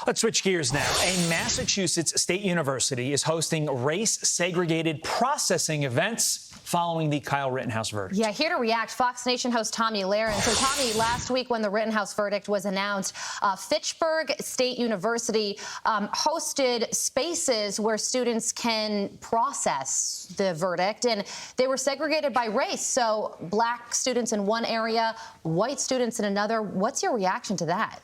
Let's switch gears now. A Massachusetts State University is hosting race-segregated processing events following the Kyle Rittenhouse verdict. Yeah, here to react, Fox Nation host Tomi Lahren. So, Tomi, last week when the Rittenhouse verdict was announced, Fitchburg State University hosted spaces where students can process the verdict, and they were segregated by race. So, black students in one area, white students in another. What's your reaction to that?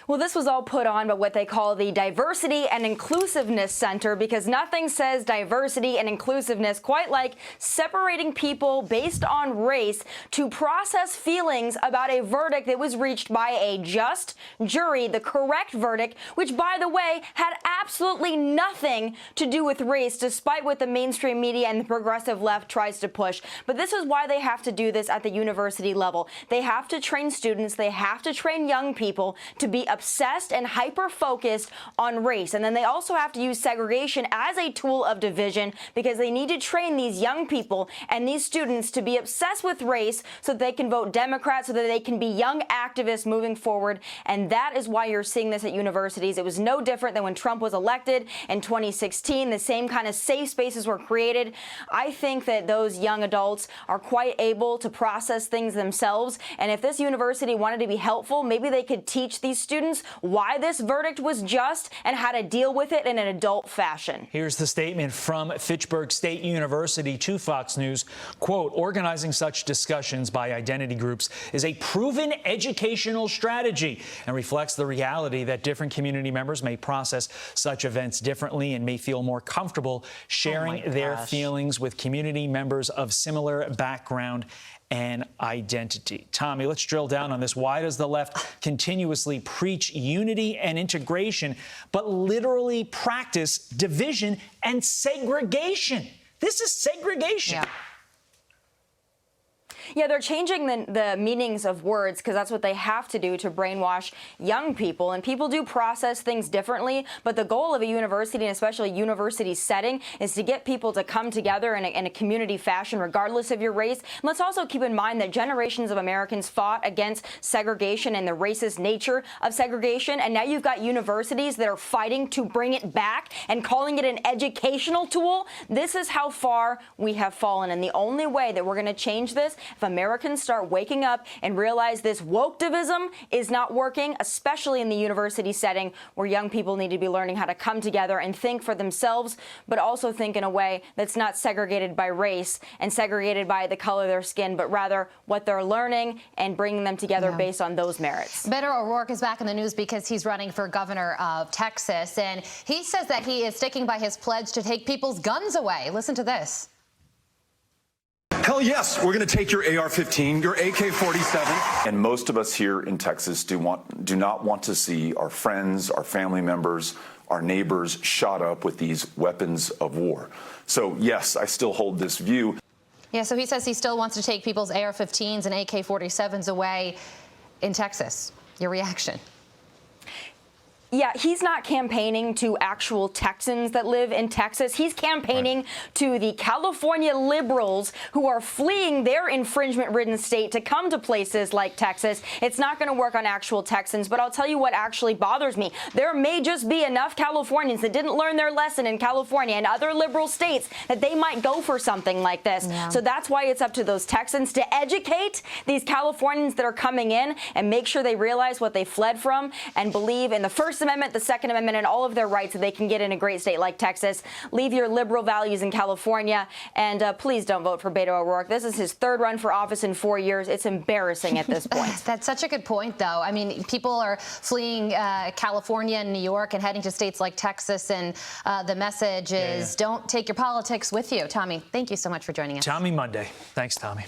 Well, this was all put on by what they call the Diversity and Inclusiveness Center, because nothing says diversity and inclusiveness quite like separating people based on race to process feelings about a verdict that was reached by a just jury, the correct verdict, which, by the way, had absolutely nothing to do with race, despite what the mainstream media and the progressive left tries to push. But this is why they have to do this at the university level. They have to train students, they have to train young people to be obsessed and hyper-focused on race. And then they also have to use segregation as a tool of division, because they need to train these young people and these students to be obsessed with race so that they can vote Democrat, so that they can be young activists moving forward. And that is why you're seeing this at universities. It was no different than when Trump was elected in 2016. The same kind of safe spaces were created. I think that those young adults are quite able to process things themselves. And if this university wanted to be helpful, maybe they could teach these students why this verdict was just and how to deal with it in an adult fashion. Here's the statement from Fitchburg State University to Fox News. Quote, organizing such discussions by identity groups is a proven educational strategy and reflects the reality that different community members may process such events differently and may feel more comfortable sharing their feelings with community members of similar background and identity. Tomi, let's drill down on this. Why does the left continuously preach unity and integration, but literally practice division and segregation? This is segregation. Yeah, they're changing the meanings of words, because that's what they have to do to brainwash young people. And people do process things differently, but the goal of a university, and especially a university setting, is to get people to come together in a community fashion, regardless of your race. And let's also keep in mind that generations of Americans fought against segregation and the racist nature of segregation. And now you've got universities that are fighting to bring it back and calling it an educational tool. This is how far we have fallen. And the only way that we're going to change this, if Americans start waking up and realize this woke-divism is not working, especially in the university setting, where young people need to be learning how to come together and think for themselves, but also think in a way that's not segregated by race and segregated by the color of their skin, but rather what they're learning and bringing them together based on those merits. Beto O'Rourke is back in the news because he's running for governor of Texas, and he says that he is sticking by his pledge to take people's guns away. Listen to this. Hell yes, we're going to take your AR-15, your AK-47. And most of us here in Texas do not want to see our friends, our family members, our neighbors shot up with these weapons of war. So, yes, I still hold this view. Yeah, so he says he still wants to take people's AR-15s and AK-47s away in Texas. Your reaction? Yeah, he's not campaigning to actual Texans that live in Texas. He's campaigning to the California liberals who are fleeing their infringement-ridden state to come to places like Texas. It's not going to work on actual Texans, but I'll tell you what actually bothers me. There may just be enough Californians that didn't learn their lesson in California and other liberal states that they might go for something like this. Yeah. So that's why it's up to those Texans to educate these Californians that are coming in and make sure they realize what they fled from and believe in the First Amendment, the Second Amendment, and all of their rights that they can get in a great state like Texas. Leave your liberal values in California, and please don't vote for Beto O'Rourke. This is his third run for office in 4 years. It's embarrassing at this point. That's such a good point, though. I mean, people are fleeing California and New York and heading to states like Texas, and the message is don't take your politics with you. Tomi, thank you so much for joining us. Tomi Monday. Thanks, Tomi.